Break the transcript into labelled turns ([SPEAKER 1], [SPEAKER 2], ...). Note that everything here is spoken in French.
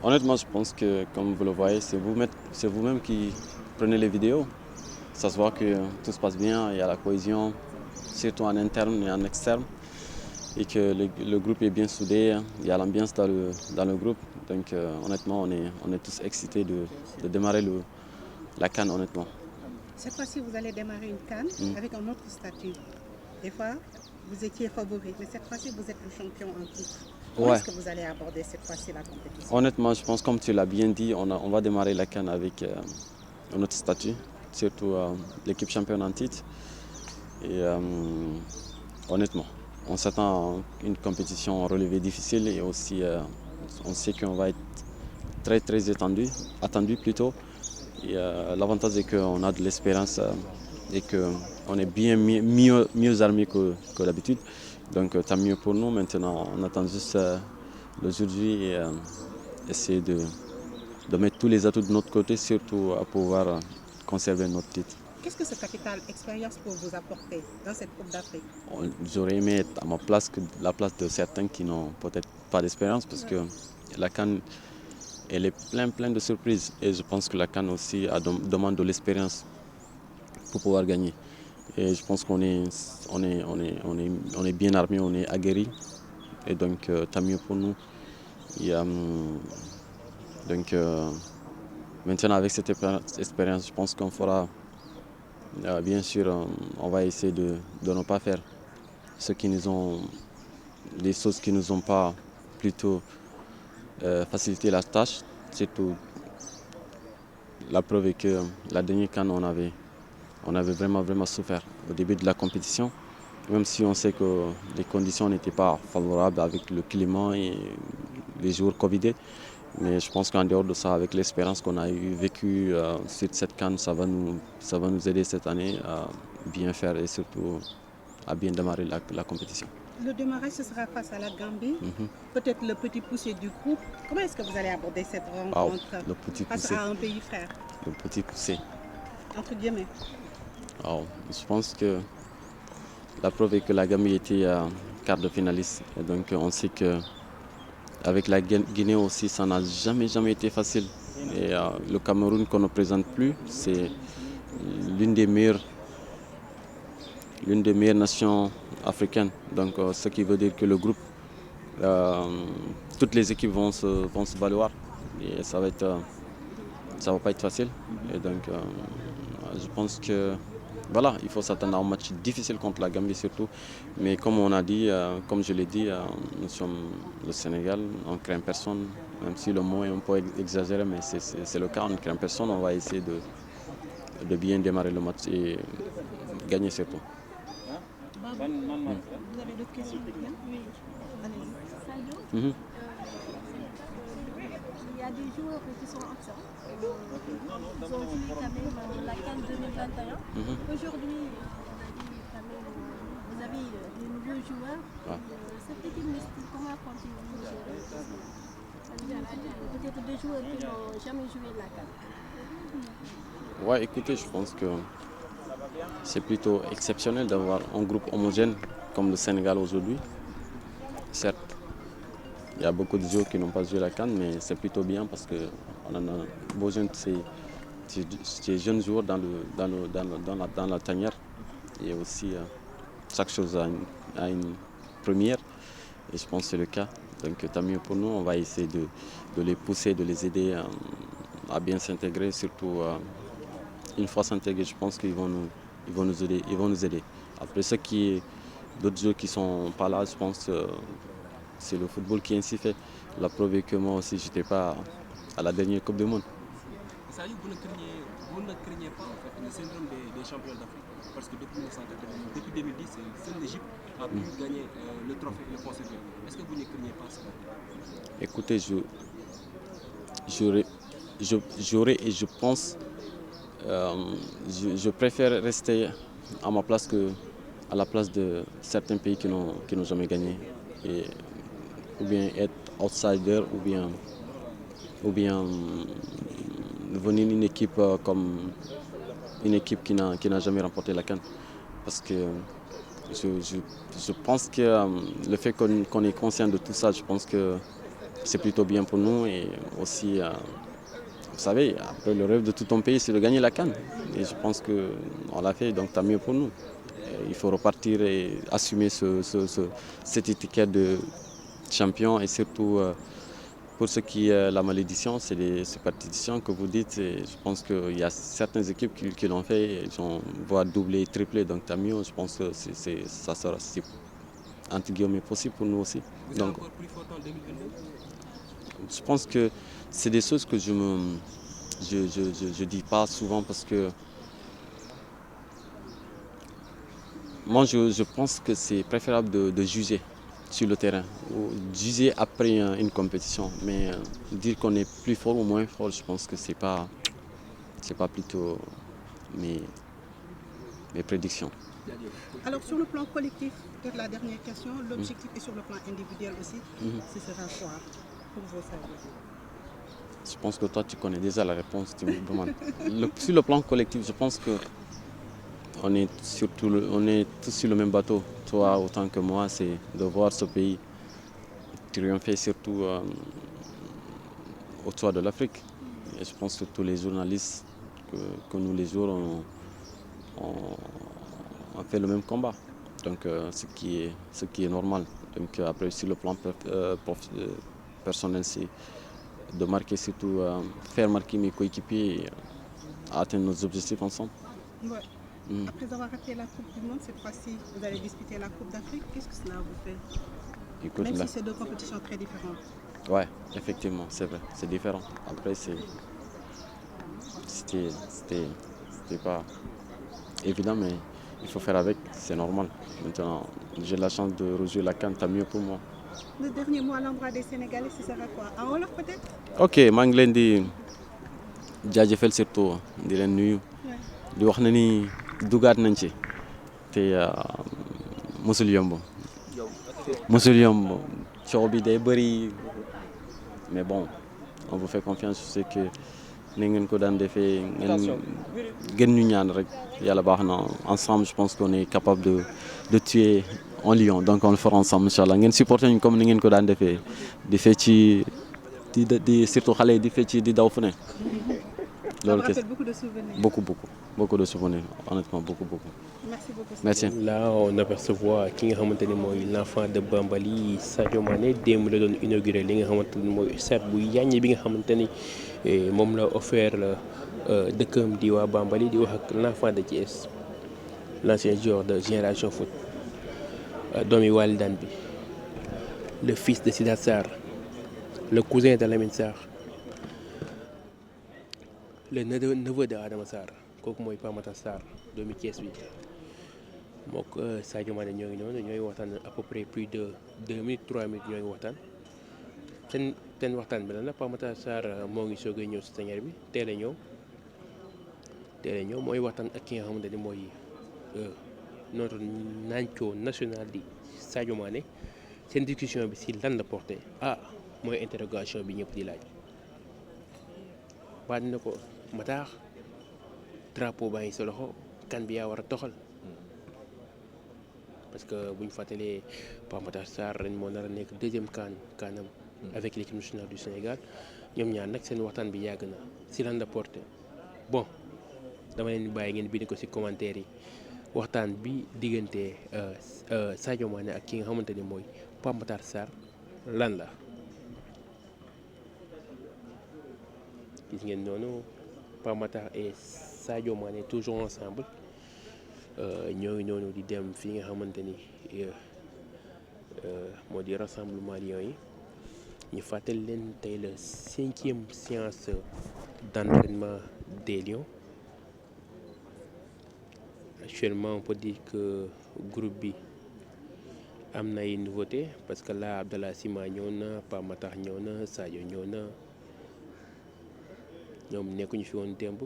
[SPEAKER 1] Honnêtement, je pense que, comme vous le voyez, c'est vous-même qui prenez les vidéos. Ça se voit que tout se passe bien, il y a la cohésion, surtout en interne et en externe, et que le groupe est bien soudé, il y a l'ambiance dans le groupe. Donc honnêtement, on est tous excités de démarrer la CAN, honnêtement.
[SPEAKER 2] Cette fois-ci, vous allez démarrer une CAN avec un autre statut. Des fois, vous étiez favori, mais cette fois-ci, vous êtes le champion en titre. Comment
[SPEAKER 1] Ouais,
[SPEAKER 2] est-ce que vous allez aborder cette fois-ci la compétition?
[SPEAKER 1] honnêtement, je pense, comme tu l'as bien dit, on va démarrer la CAN avec un autre statut, surtout l'équipe championne en titre. Et honnêtement, on s'attend à une compétition relevée difficile et aussi on sait qu'on va être très attendu plutôt. Et l'avantage est qu'on a de l'espérance et qu'on est bien mieux armé que d'habitude. Donc tant mieux pour nous. Maintenant, on attend juste le jour J et essayer de mettre tous les atouts de notre côté, surtout à pouvoir conserver notre titre.
[SPEAKER 2] Qu'est-ce que ce capital expérience peut vous apporter dans cette Coupe d'Afrique?
[SPEAKER 1] J'aurais aimé être à ma place que la place de certains qui n'ont peut-être pas d'expérience parce que la CAN, elle est plein de surprises. Et je pense que la CAN aussi demande de l'expérience pour pouvoir gagner. Et je pense on est bien armé, on est aguerri. Et donc, tant mieux pour nous. Et, donc, maintenant, avec cette expérience, je pense qu'on fera, bien sûr, on va essayer de ne pas faire ce qui nous ont, les choses qui nous ont pas plutôt facilité la tâche. Surtout, la preuve est que la dernière CAN, on avait vraiment souffert au début de la compétition. Même si on sait que les conditions n'étaient pas favorables avec le climat et les jours Covidés. Mais je pense qu'en dehors de ça, avec l'expérience qu'on a vécue sur cette CAN, ça va nous aider cette année à bien faire et surtout à bien démarrer la compétition.
[SPEAKER 2] Le démarrage, ce sera face à la Gambie, peut-être le petit poussé du groupe. Comment est-ce que vous allez aborder cette
[SPEAKER 1] Wow,
[SPEAKER 2] rencontre
[SPEAKER 1] le petit
[SPEAKER 2] face
[SPEAKER 1] poussé,
[SPEAKER 2] à un pays frère,
[SPEAKER 1] le petit poussé.
[SPEAKER 2] entre guillemets?
[SPEAKER 1] Wow, je pense que la preuve est que la Gambie était quart de finaliste. Et donc on sait que avec la Guinée aussi, ça n'a jamais été facile. Et le Cameroun qu'on ne présente plus, c'est l'une des meilleures, l'une des meilleures nations africaines. Donc ce qui veut dire que le groupe, euh, toutes les équipes vont se valoir. Et ça va pas être facile. Et donc je pense que voilà, il faut s'attendre à un match difficile contre la Gambie surtout. Mais comme on a dit, comme je l'ai dit, nous sommes le Sénégal, on ne craint personne, même si le mot est un peu exagéré, mais c'est le cas, on ne craint personne. On va essayer de bien démarrer le match et gagner surtout.
[SPEAKER 2] Babou, vous avez d'autres questions? Oui. Allez-y.
[SPEAKER 3] Sadio,
[SPEAKER 1] Mhm,
[SPEAKER 3] il y a des joueurs qui sont absents. Ils ont joué quand même la CAN 2021.
[SPEAKER 1] mhm.
[SPEAKER 3] Aujourd'hui, on a dit quand même, vous avez des nouveaux joueurs.
[SPEAKER 1] Ouais.
[SPEAKER 3] Cette équipe mystique, comment comptez-vous gérer peut-être des joueurs qui n'ont jamais joué la CAN?
[SPEAKER 1] Ouais, écoutez, je pense que c'est plutôt exceptionnel d'avoir un groupe homogène comme le Sénégal aujourd'hui. Certes, il y a beaucoup de joueurs qui n'ont pas joué la CAN, mais c'est plutôt bien parce qu'on en a besoin de ces jeunes joueurs dans la tanière. Et aussi, chaque chose a une première, et je pense que c'est le cas. Donc tant mieux pour nous, on va essayer de les pousser, de les aider à bien s'intégrer, surtout une fois s'intégrer, je pense ils vont nous aider, ils vont nous aider. Après, d'autres joueurs qui ne sont pas là, je pense que c'est le football qui est ainsi fait. La preuve est que moi aussi, je n'étais pas à la dernière Coupe du Monde.
[SPEAKER 4] Ça y est, vous ne craignez pas en fait, le syndrome des champions d'Afrique parce que depuis 1990, depuis 2010, seule l'Égypte a pu gagner le trophée et le conserver. Est-ce que vous ne craignez pas ça?
[SPEAKER 1] Écoutez, j'aurais j'aurais et je pense, je préfère rester à ma place que à la place de certains pays qui n'ont jamais gagné. Et, ou bien être outsider, ou bien venir une équipe comme une équipe qui n'a jamais remporté la CAN. Parce que je pense que le fait qu'on est conscient de tout ça, je pense que c'est plutôt bien pour nous et aussi, vous savez, après le rêve de tout ton pays, c'est de gagner la CAN. Et je pense qu'on l'a fait, donc tant mieux pour nous. Il faut repartir et assumer cette étiquette de champion et surtout pour ce qui est la malédiction, c'est les superstitions que vous dites. Et je pense qu'il y a certaines équipes qui l'ont fait, ils ont voire doublé, triplé, donc tant mieux. Je pense que ça sera entre guillemets possible pour nous aussi.
[SPEAKER 4] Vous êtes
[SPEAKER 1] Donc,
[SPEAKER 4] encore plus fort en 2022?
[SPEAKER 1] je pense que c'est des choses que je dis pas souvent parce que moi je pense que c'est préférable de juger sur le terrain ou juger après une compétition, mais dire qu'on est plus fort ou moins fort, je pense que c'est pas plutôt mes prédictions.
[SPEAKER 2] Alors sur le plan collectif, peut-être la dernière question, l'objectif est sur le plan individuel aussi, ce sera quoi pour vous savoir?
[SPEAKER 1] Je pense que toi tu connais déjà la réponse, tu me demandes. Sur le plan collectif, je pense que on est tous sur le même bateau. Toi autant que moi, c'est de voir ce pays triompher surtout autour de l'Afrique. Et je pense que tous les journalistes que nous les jours on fait le même combat. Donc ce qui est normal. Donc après sur le plan personnel, c'est de marquer surtout, faire marquer mes coéquipiers et atteindre nos objectifs ensemble.
[SPEAKER 2] Ouais. Après avoir raté la Coupe du Monde, cette fois-ci, vous allez disputer la Coupe d'Afrique. Qu'est-ce que cela vous fait?
[SPEAKER 1] Écoute,
[SPEAKER 2] Même
[SPEAKER 1] là,
[SPEAKER 2] si c'est deux compétitions très différentes.
[SPEAKER 1] ouais, effectivement, c'est vrai, c'est différent. Après, c'était pas évident, mais il faut faire avec, c'est normal. Maintenant, j'ai la chance de rejouer la CAN, tant mieux pour moi.
[SPEAKER 2] Le dernier mot à l'endroit des Sénégalais, ce sera quoi? En wolof peut-être?
[SPEAKER 1] Ok, maa ngi leen di jaajëfal surtout di leen nuyu di wax na ni dugaat nañ ci te mosul yomb coow bi day bëri mais bon on vous fait confiance, je sais que ni ngeen ko daan defee ngeen gën ñu ñaan rek yàlla baax na. Ensemble je pense qu'on est capable de tuer un lion, donc on le fera ensemble inchallah. Ngeen supporter ñu comme ni ngeen ko daan defee di fecc di surtout xale yi di fecc di daw fu ne.
[SPEAKER 2] Ça me rappelle beaucoup de souvenirs.
[SPEAKER 1] Beaucoup de souvenirs, honnêtement, beaucoup.
[SPEAKER 2] Merci beaucoup.
[SPEAKER 1] Merci.
[SPEAKER 5] Là, on aperçoit ki nga xamante ni mooy l'enfant de Bambali Sadio Mané démb la doon inauguré li nga xamante ni mooy stade bu yàññi bi nga xamante ni moom la offert dëkkam di waa Bambali di wax ak l'enfant de Thiès l'ancien joueur de Génération Foot doomi Walidane bi le fils de Sidath Sarr le cousin de Lamine Sarr le neveu de Adama Sarr kooku mooy Pape Matar Sarr doomi Thiès bi mook Sadio Mané ñoo ngi noonu ñooy waxtaan à peu près plus de 2 minutes 3 minutes ñoo ngi waxtaan seen waxtaan bi la Pape Matar Sarr moo ngi soog a ñëw si tanière bi teel a ñëw mooy waxtaan ak ki nga xamante ni mooy notre naanco national di Sadio Mané seen discussion bi si lan la porté mooy interrogation bi ñëpp di laaj waa dina ko Matar drapeau baa ngi sa loxo kan bi yaa war a toxal parce que bu ñu fàttalee Pape Matar Sarr ren moo nar a nekk deuxième kaanam avec l'équipe nationale du Sénégal ñoom ñaar nag seen waxtaan bi yàgg na si lan la porté bon dama leen di bàyyi ngeen bind ko si commentaire yi waxtaan bi diggante Sadio Mané ak ki nga xamante ni mooy Pape Matar Sarr lan la gis ngeen noonu Pape Matar et Sadio Mané toujours ensemble ñoo ngi noonu di dem fi nga xamante ni moo di rassemblement Lions yi ñu fàttali leen tey la 5e séance d'entraînement des Lions. Actuellement on peut dire que groupe bi am na ay nouveautés parce que là Abdallah Sima ñëw na Pape Matar ñëw na Sadio ñëw na ñoom nekkuñu fi woon démb